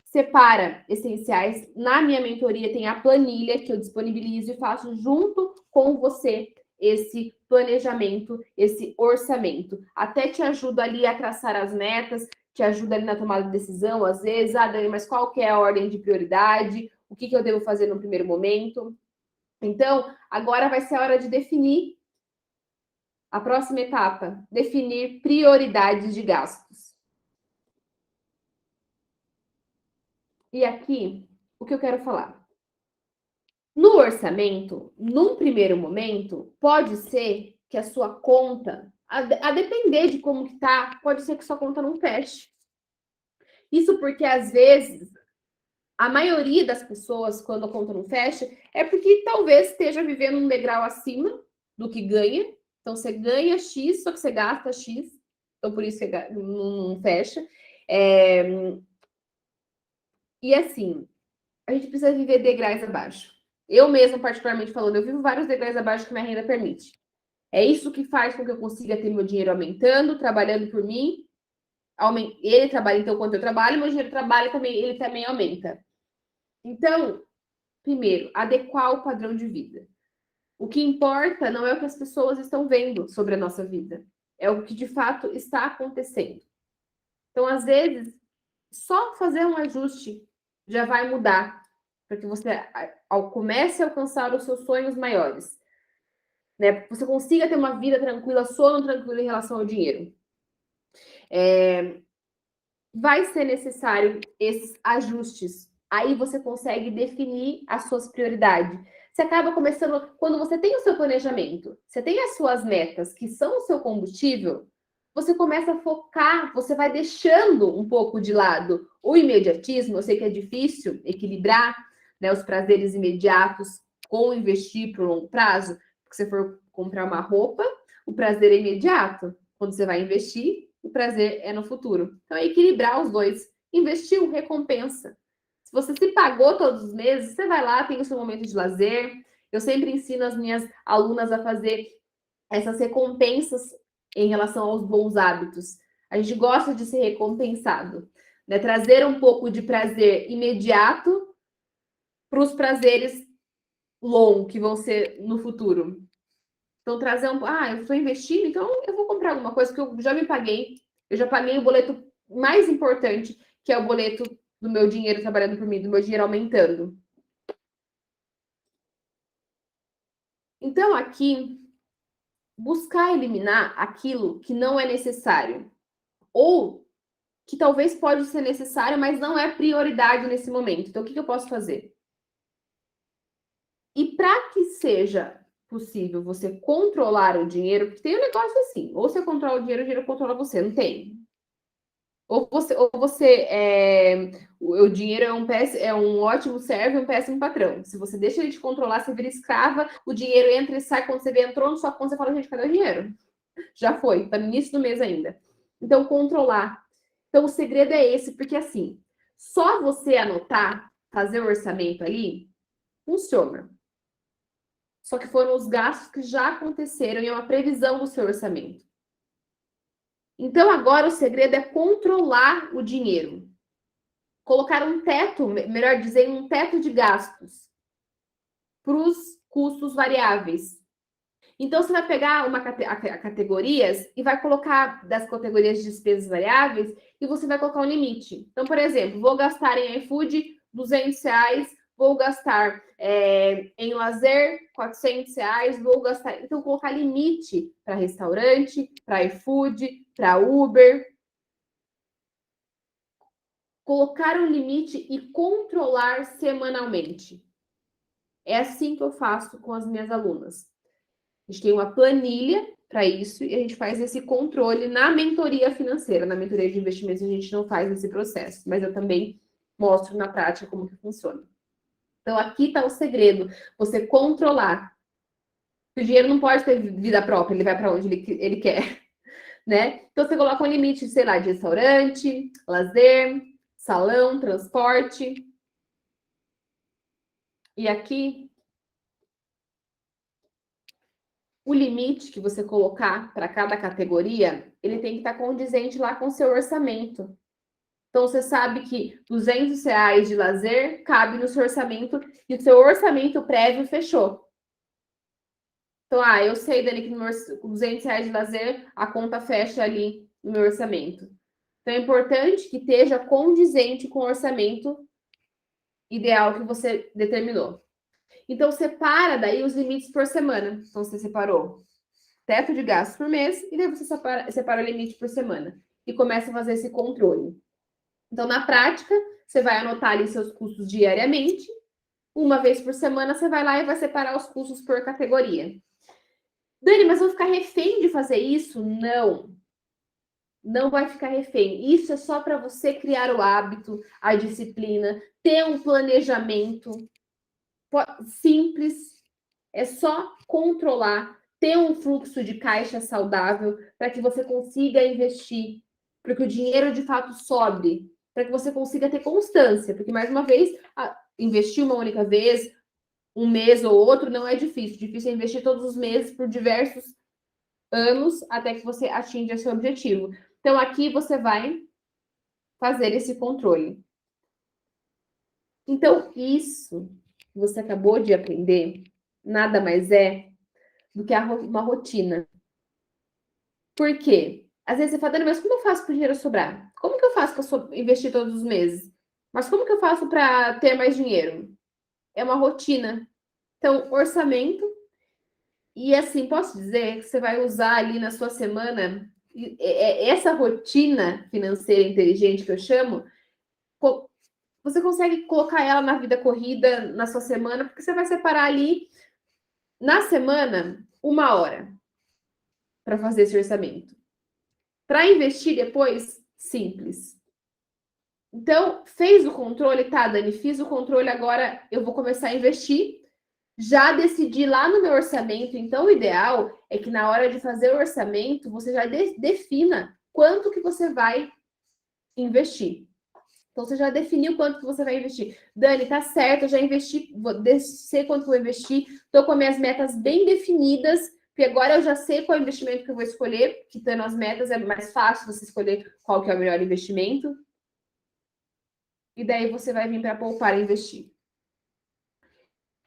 Separa essenciais. Na minha mentoria tem a planilha que eu disponibilizo e faço junto com você esse planejamento, esse orçamento. Até te ajuda ali a traçar as metas, te ajuda ali na tomada de decisão, às vezes. Dani, mas qual que é a ordem de prioridade? O que eu devo fazer no primeiro momento? Então, agora vai ser a hora de definir a próxima etapa, definir prioridades de gastos. E aqui, o que eu quero falar? No orçamento, num primeiro momento, pode ser que a sua conta, a depender de como que tá, pode ser que sua conta não feche. Isso porque, às vezes, a maioria das pessoas, quando a conta não fecha, é porque talvez esteja vivendo um degrau acima do que ganha. Então, você ganha X, só que você gasta X. Então, por isso que não fecha. E assim, a gente precisa viver degraus abaixo. Eu mesma, particularmente falando, eu vivo vários degraus abaixo que minha renda permite. É isso que faz com que eu consiga ter meu dinheiro aumentando, trabalhando por mim. Ele trabalha, então, quanto eu trabalho, meu dinheiro trabalha também, ele também aumenta. Então, primeiro, adequar o padrão de vida. O que importa não é o que as pessoas estão vendo sobre a nossa vida, é o que de fato está acontecendo. Então, às vezes, só fazer um ajuste já vai mudar, para que você comece a alcançar os seus sonhos maiores. Né? Você consiga ter uma vida tranquila, sono tranquilo em relação ao dinheiro. Vai ser necessário esses ajustes. Aí você consegue definir as suas prioridades. Você acaba começando, quando você tem o seu planejamento, você tem as suas metas, que são o seu combustível, você começa a focar, você vai deixando um pouco de lado o imediatismo. Eu sei que é difícil equilibrar, né, os prazeres imediatos com investir por longo prazo, porque se você for comprar uma roupa, o prazer é imediato. Quando você vai investir, o prazer é no futuro. Então, é equilibrar os dois. Investiu, recompensa. Se você se pagou todos os meses, você vai lá, tem o seu momento de lazer. Eu sempre ensino as minhas alunas a fazer essas recompensas em relação aos bons hábitos. A gente gosta de ser recompensado, né? Trazer um pouco de prazer imediato para os prazeres longos que vão ser no futuro. Então, trazer eu estou investindo, então eu vou comprar alguma coisa que eu já me paguei. Eu já paguei o boleto mais importante, que é o boleto do meu dinheiro trabalhando por mim, do meu dinheiro aumentando. Então, aqui, buscar eliminar aquilo que não é necessário. Ou que talvez pode ser necessário, mas não é prioridade nesse momento. Então, o que eu posso fazer? E para que seja possível você controlar o dinheiro, porque tem um negócio assim, ou você controla o dinheiro controla você, não tem. O dinheiro é um ótimo servo e um péssimo patrão. Se você deixa ele te controlar, você vira escrava, o dinheiro entra e sai, quando você vê, entrou na sua conta, você fala, gente, cadê o dinheiro? Já foi, tá no início do mês ainda. Então, controlar. Então, o segredo é esse, porque assim, só você anotar, fazer o orçamento ali, funciona. Só que foram os gastos que já aconteceram e é uma previsão do seu orçamento. Então, agora o segredo é controlar o dinheiro. Colocar um teto, melhor dizendo, um teto de gastos para os custos variáveis. Então, você vai pegar categorias e vai colocar das categorias de despesas variáveis e você vai colocar um limite. Então, por exemplo, vou gastar em iFood R$200, vou gastar em lazer R$400, vou gastar... Então, colocar limite para restaurante, para iFood, para Uber. Colocar um limite e controlar semanalmente. É assim que eu faço com as minhas alunas. A gente tem uma planilha para isso e a gente faz esse controle na mentoria financeira. Na mentoria de investimentos a gente não faz esse processo, mas eu também mostro na prática como que funciona. Então aqui está o segredo, você controlar. O dinheiro não pode ter vida própria, ele vai para onde ele quer, né? Então você coloca um limite, sei lá, de restaurante, lazer, salão, transporte. E aqui o limite que você colocar para cada categoria, ele tem que estar condizente lá com o seu orçamento. Então, você sabe que R$200 de lazer cabe no seu orçamento e o seu orçamento prévio fechou. Então, eu sei, Dani, que no meu R$200 de lazer, a conta fecha ali no meu orçamento. Então, é importante que esteja condizente com o orçamento ideal que você determinou. Então, separa daí os limites por semana. Então, você separou teto de gastos por mês e daí você separa o limite por semana. E começa a fazer esse controle. Então, na prática, você vai anotar ali seus custos diariamente. Uma vez por semana, você vai lá e vai separar os custos por categoria. Dani, mas vou ficar refém de fazer isso? Não. Não vai ficar refém. Isso é só para você criar o hábito, a disciplina, ter um planejamento simples. É só controlar, ter um fluxo de caixa saudável para que você consiga investir, para que o dinheiro de fato sobre, para que você consiga ter constância. Porque, mais uma vez, investir uma única vez, um mês ou outro, não é difícil. Difícil é investir todos os meses por diversos anos até que você atinja seu objetivo. Então, aqui você vai fazer esse controle. Então, isso que você acabou de aprender nada mais é do que uma rotina. Por quê? Às vezes você fala, Dani, mas como eu faço para o dinheiro sobrar? Como que eu faço para investir todos os meses? Mas como que eu faço para ter mais dinheiro? É uma rotina. Então, orçamento. E assim, posso dizer que você vai usar ali na sua semana essa rotina financeira inteligente que eu chamo, você consegue colocar ela na vida corrida, na sua semana, porque você vai separar ali na semana 1 hora para fazer esse orçamento. Para investir depois, simples. Então, fez o controle, tá, Dani? Fiz o controle, agora eu vou começar a investir. Já decidi lá no meu orçamento, então o ideal é que na hora de fazer o orçamento, você já defina quanto que você vai investir. Então, você já definiu quanto que você vai investir. Dani, tá certo, eu já investi, sei quanto que eu vou investir, estou com as minhas metas bem definidas, porque agora eu já sei qual é o investimento que eu vou escolher, que tendo as metas é mais fácil você escolher qual que é o melhor investimento. E daí você vai vir para poupar e investir.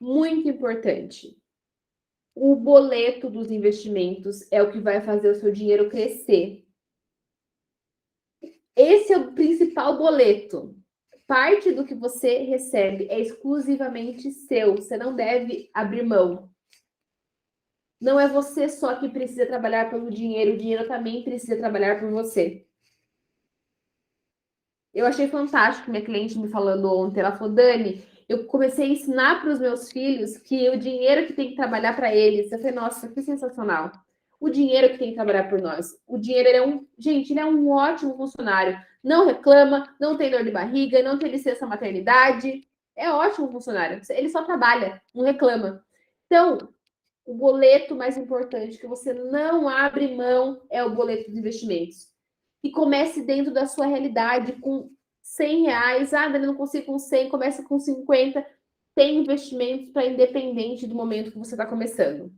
Muito importante. O boleto dos investimentos é o que vai fazer o seu dinheiro crescer. Esse é o principal boleto. Parte do que você recebe é exclusivamente seu. Você não deve abrir mão. Não é você só que precisa trabalhar pelo dinheiro. O dinheiro também precisa trabalhar por você. Eu achei fantástico minha cliente me falando ontem. Ela falou, Dani, eu comecei a ensinar para os meus filhos que o dinheiro que tem que trabalhar para eles. Eu falei, nossa, que sensacional. O dinheiro que tem que trabalhar por nós. O dinheiro, ele é um ótimo funcionário. Não reclama, não tem dor de barriga, não tem licença maternidade. É ótimo funcionário. Ele só trabalha, não reclama. Então, o boleto mais importante que você não abre mão é o boleto de investimentos. E comece dentro da sua realidade com R$100. Ah, Dani, não consigo com 100, começa com 50. Tem investimentos para independente do momento que você está começando.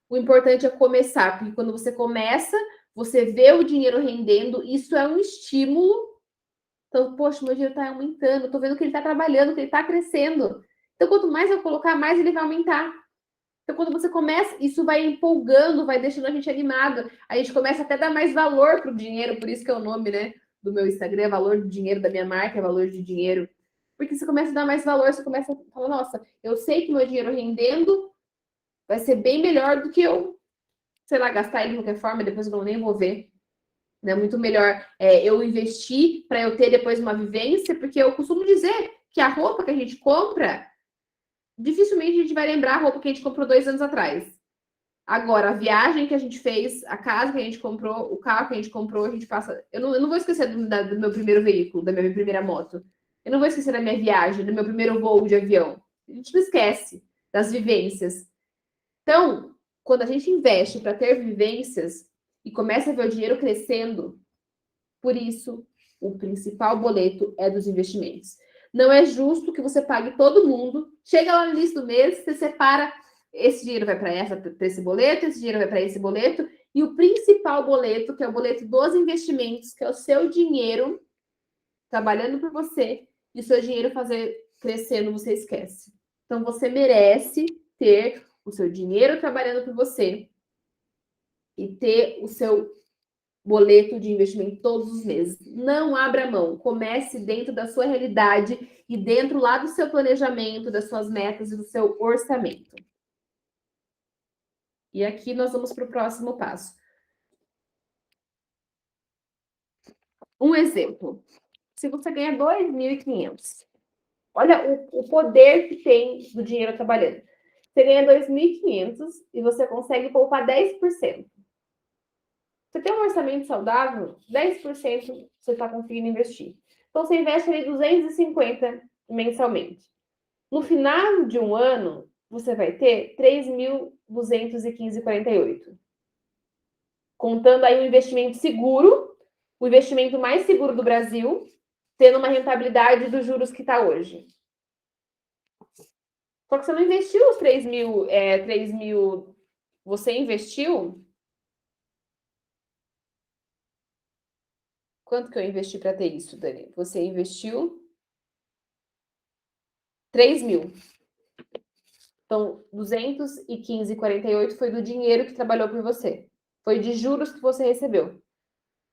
O importante é começar, porque quando você começa, você vê o dinheiro rendendo, isso é um estímulo. Então, poxa, meu dinheiro está aumentando, estou vendo que ele está trabalhando, que ele está crescendo. Então, quanto mais eu colocar, mais ele vai aumentar. Então, quando você começa, isso vai empolgando, vai deixando a gente animado. A gente começa até a dar mais valor para o dinheiro, por isso que é o nome, né, do meu Instagram, valor do dinheiro, da minha marca, valor de dinheiro. Porque você começa a dar mais valor, você começa a falar, nossa, eu sei que meu dinheiro rendendo vai ser bem melhor do que eu, sei lá, gastar ele de qualquer forma, depois eu nem vou ver. É muito melhor eu investir para eu ter depois uma vivência, porque eu costumo dizer que a roupa que a gente compra, dificilmente a gente vai lembrar a roupa que a gente comprou 2 anos atrás. Agora, a viagem que a gente fez, a casa que a gente comprou, o carro que a gente comprou, a gente passa. Eu não vou esquecer do meu primeiro veículo, da minha primeira moto. Eu não vou esquecer da minha viagem, do meu primeiro voo de avião. A gente não esquece das vivências. Então, quando a gente investe para ter vivências e começa a ver o dinheiro crescendo, por isso, o principal boleto é dos investimentos. Não é justo que você pague todo mundo, chega lá no início do mês, você separa, esse dinheiro vai para esse boleto, esse dinheiro vai para esse boleto, e o principal boleto, que é o boleto dos investimentos, que é o seu dinheiro trabalhando por você, e o seu dinheiro fazer crescendo, você esquece. Então, você merece ter o seu dinheiro trabalhando por você e ter o seu boleto de investimento todos os meses. Não abra mão. Comece dentro da sua realidade e dentro lá do seu planejamento, das suas metas e do seu orçamento. E aqui nós vamos para o próximo passo. Um exemplo. Se você ganha 2.500, olha o poder que tem do dinheiro trabalhando. Você ganha 2.500 e você consegue poupar 10%. Você tem um orçamento saudável, 10% você está conseguindo investir. Então, você investe ali 250 mensalmente. No final de um ano, você vai ter 3.215,48. Contando aí um investimento seguro, o investimento mais seguro do Brasil, tendo uma rentabilidade dos juros que está hoje. Só que você não investiu os 3 mil, você investiu. Quanto que eu investi para ter isso, Dani? Você investiu 3 mil. Então, 215,48 foi do dinheiro que trabalhou por você. Foi de juros que você recebeu.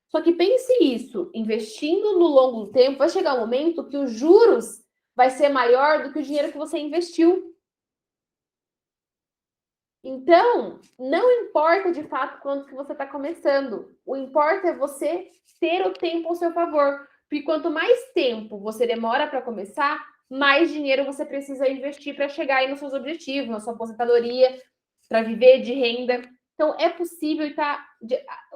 Só que pense isso, investindo no longo do tempo, vai chegar um momento que os juros vai ser maior do que o dinheiro que você investiu. Então, não importa de fato quanto que você está começando. O importa é você ter o tempo ao seu favor. Porque quanto mais tempo você demora para começar, mais dinheiro você precisa investir para chegar aí nos seus objetivos, na sua aposentadoria, para viver de renda. Então, é possível e está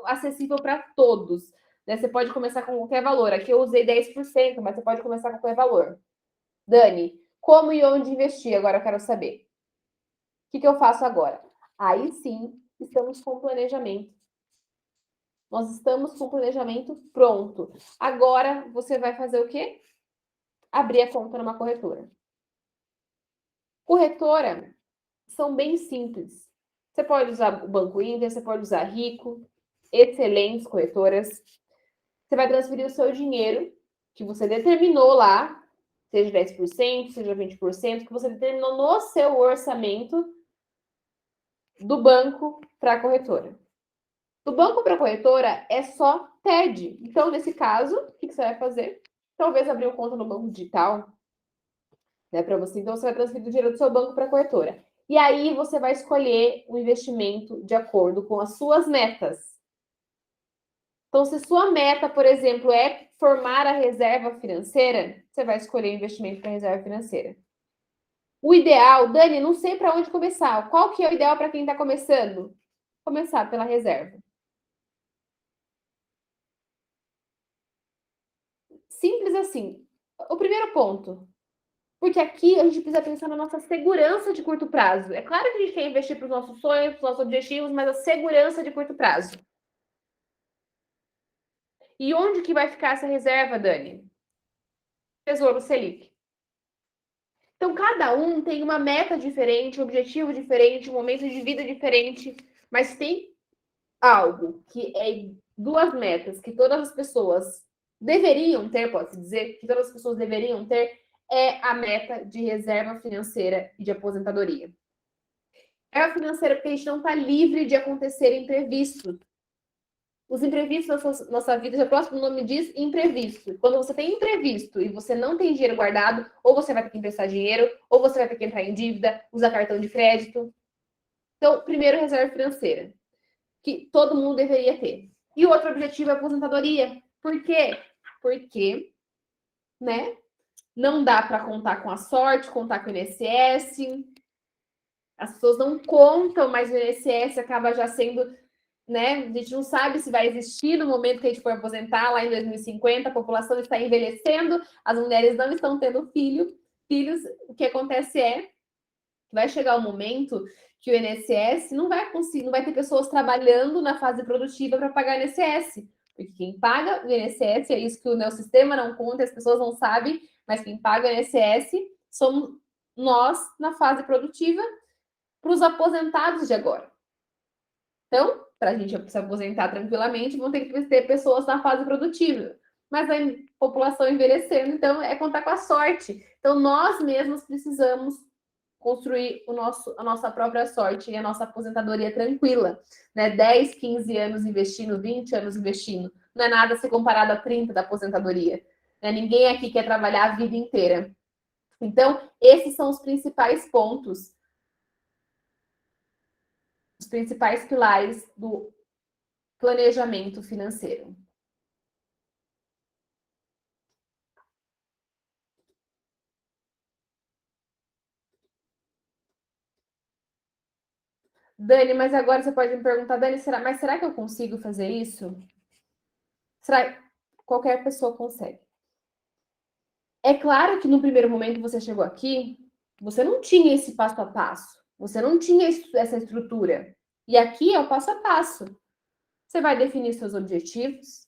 acessível para todos. Né? Você pode começar com qualquer valor. Aqui eu usei 10%, mas você pode começar com qualquer valor. Dani, como e onde investir? Agora eu quero saber. O que eu faço agora? Aí sim, estamos com planejamento. Nós estamos com o planejamento pronto. Agora, você vai fazer o quê? Abrir a conta numa corretora. Corretora são bem simples. Você pode usar o Banco Inter, você pode usar Rico, excelentes corretoras. Você vai transferir o seu dinheiro, que você determinou lá, seja 10%, seja 20%, que você determinou no seu orçamento do banco para a corretora. Do banco para a corretora é só TED. Então, nesse caso, o que você vai fazer? Talvez abrir uma conta no banco digital, né, para você. Então, você vai transferir o dinheiro do seu banco para a corretora. E aí, você vai escolher o investimento de acordo com as suas metas. Então, se sua meta, por exemplo, é formar a reserva financeira, você vai escolher investimento para reserva financeira. O ideal, Dani, não sei para onde começar. Qual que é o ideal para quem está começando? Começar pela reserva. Simples assim. O primeiro ponto. Porque aqui a gente precisa pensar na nossa segurança de curto prazo. É claro que a gente quer investir para os nossos sonhos, para os nossos objetivos, mas a segurança de curto prazo. E onde que vai ficar essa reserva, Dani? Tesouro Selic. Então, cada um tem uma meta diferente, um objetivo diferente, um momento de vida diferente, mas tem algo que é duas metas que todas as pessoas deveriam ter, pode-se dizer, que todas as pessoas deveriam ter, é a meta de reserva financeira e de aposentadoria. Reserva financeira porque a gente não está livre de acontecer imprevistos. Os imprevistos na nossa vida, o próximo nome diz imprevisto. Quando você tem imprevisto e você não tem dinheiro guardado, ou você vai ter que emprestar dinheiro, ou você vai ter que entrar em dívida, usar cartão de crédito. Então, primeiro, reserva financeira, que todo mundo deveria ter. E o outro objetivo é a aposentadoria. Por quê? Porque, né, não dá para contar com a sorte, contar com o INSS. As pessoas não contam, mas o INSS acaba já sendo, né? A gente não sabe se vai existir no momento que a gente for aposentar, lá em 2050, a população está envelhecendo, as mulheres não estão tendo filhos. O que acontece é que vai chegar o momento que o INSS não vai conseguir, não vai ter pessoas trabalhando na fase produtiva para pagar o INSS. Porque quem paga o INSS, é isso que o sistema não conta, as pessoas não sabem, mas quem paga o INSS somos nós na fase produtiva para os aposentados de agora. Então, para a gente se aposentar tranquilamente, vão ter que ter pessoas na fase produtiva. Mas a população envelhecendo, então, é contar com a sorte. Então, nós mesmos precisamos construir a nossa própria sorte e a nossa aposentadoria tranquila. Né? 10, 15 anos investindo, 20 anos investindo. Não é nada se comparado a 30 da aposentadoria. Né? Ninguém aqui quer trabalhar a vida inteira. Então, esses são os principais pontos, os principais pilares do planejamento financeiro. Dani, mas agora você pode me perguntar, Dani, será que eu consigo fazer isso? Será? Qualquer pessoa consegue. É claro que no primeiro momento que você chegou aqui, você não tinha esse passo a passo, você não tinha essa estrutura. E aqui é o passo a passo. Você vai definir seus objetivos,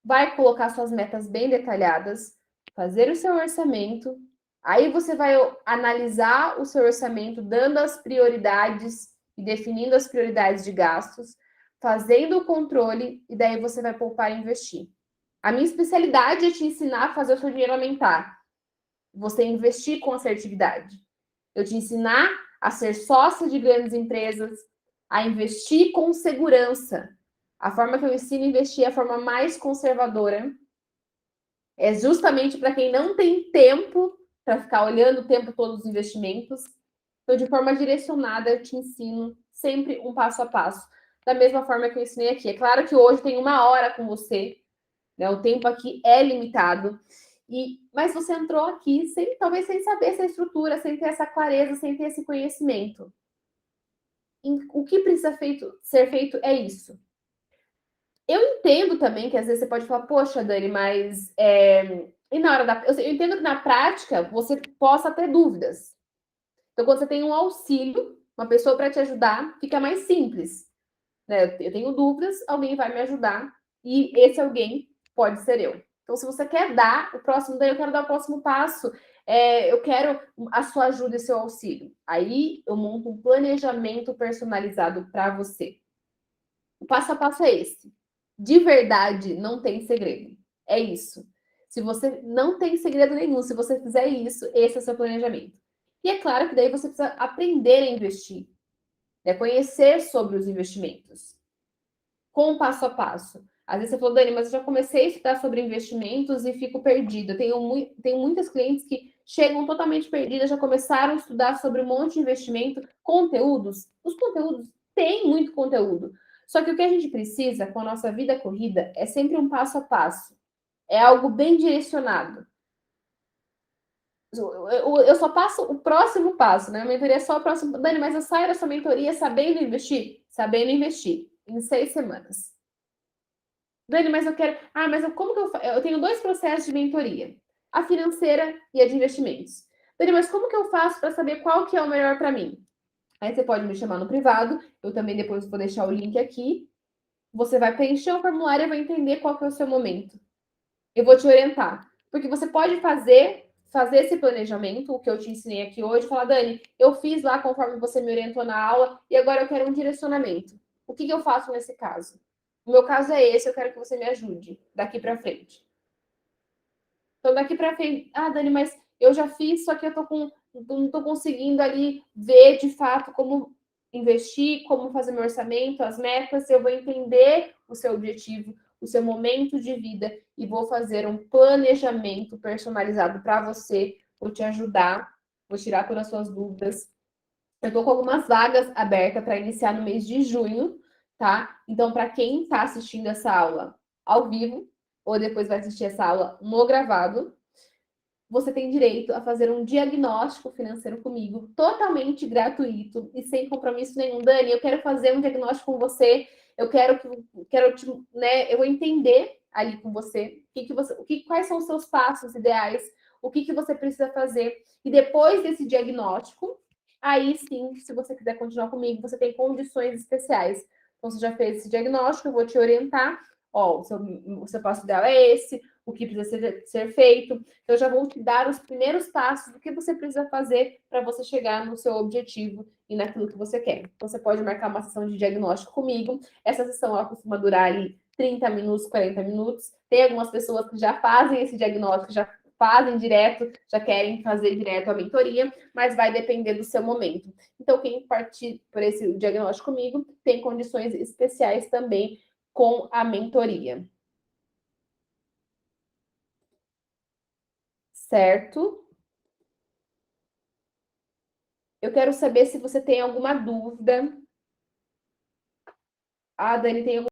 vai colocar suas metas bem detalhadas, fazer o seu orçamento, aí você vai analisar o seu orçamento, dando as prioridades e definindo as prioridades de gastos, fazendo o controle, e daí você vai poupar e investir. A minha especialidade é te ensinar a fazer o seu dinheiro aumentar. Você investir com assertividade. Eu te ensinar a ser sócia de grandes empresas, a investir com segurança. A forma que eu ensino a investir é a forma mais conservadora. É justamente para quem não tem tempo para ficar olhando o tempo todo os investimentos. Então, de forma direcionada, eu te ensino sempre um passo a passo. Da mesma forma que eu ensinei aqui. É claro que hoje tem 1 hora com você, né? O tempo aqui é limitado. Mas você entrou aqui talvez sem saber essa estrutura, sem ter essa clareza, sem ter esse conhecimento. O que precisa ser feito é isso. Eu entendo também que às vezes você pode falar, poxa, Dani, mas e na hora eu entendo que na prática você possa ter dúvidas. Então, quando você tem um auxílio, uma pessoa para te ajudar, fica mais simples. né? Eu tenho dúvidas, alguém vai me ajudar e esse alguém pode ser eu. Então, se você quer dar o próximo, daí eu quero dar o próximo passo, eu quero a sua ajuda e seu auxílio. Aí eu monto um planejamento personalizado para você. O passo a passo é esse. De verdade, não tem segredo. É isso. Se você não tem segredo nenhum, se você fizer isso, esse é o seu planejamento. E é claro que daí você precisa aprender a investir, né? Conhecer sobre os investimentos, com o passo a passo. Às vezes você falou, Dani, mas eu já comecei a estudar sobre investimentos e fico perdida. Tenho muitas clientes que chegam totalmente perdidas, já começaram a estudar sobre um monte de investimento, conteúdos. Os conteúdos têm muito conteúdo. Só que o que a gente precisa com a nossa vida corrida é sempre um passo a passo. É algo bem direcionado. Eu só passo o próximo passo, né? A mentoria é só o próximo. Dani, mas eu saio dessa mentoria sabendo investir? Sabendo investir. Em 6 semanas. Dani, mas eu quero. Ah, mas como que eu faço? Eu tenho 2 processos de mentoria: a financeira e a de investimentos. Dani, mas como que eu faço para saber qual que é o melhor para mim? Aí você pode me chamar no privado, eu também depois vou deixar o link aqui. Você vai preencher o formulário e vai entender qual que é o seu momento. Eu vou te orientar. Porque você pode fazer esse planejamento, o que eu te ensinei aqui hoje, falar, Dani, eu fiz lá conforme você me orientou na aula e agora eu quero um direcionamento. O que eu faço nesse caso? O meu caso é esse, eu quero que você me ajude daqui para frente. Então, daqui para frente, Dani, mas eu já fiz, só que não estou conseguindo ali ver de fato como investir, como fazer meu orçamento, as metas, eu vou entender o seu objetivo, o seu momento de vida e vou fazer um planejamento personalizado para você, vou te ajudar, vou tirar todas as suas dúvidas. Eu estou com algumas vagas abertas para iniciar no mês de junho, tá? Então, para quem está assistindo essa aula ao vivo, ou depois vai assistir essa aula no gravado, você tem direito a fazer um diagnóstico financeiro comigo, totalmente gratuito e sem compromisso nenhum. Dani, eu quero fazer um diagnóstico com você, eu vou entender ali com você quais são os seus passos ideais, o que você precisa fazer. E depois desse diagnóstico, aí sim, se você quiser continuar comigo, você tem condições especiais. Então, você já fez esse diagnóstico, eu vou te orientar. Ó, o seu passo ideal é esse, o que precisa ser feito. Eu já vou te dar os primeiros passos do que você precisa fazer para você chegar no seu objetivo e naquilo que você quer. Você pode marcar uma sessão de diagnóstico comigo. Essa sessão ela costuma durar ali 30 minutos, 40 minutos. Tem algumas pessoas que já fazem esse diagnóstico, já fazem direto, já querem fazer direto a mentoria, mas vai depender do seu momento. Então, quem partir por esse diagnóstico comigo tem condições especiais também com a mentoria. Certo? Eu quero saber se você tem alguma dúvida. Dani, tem alguma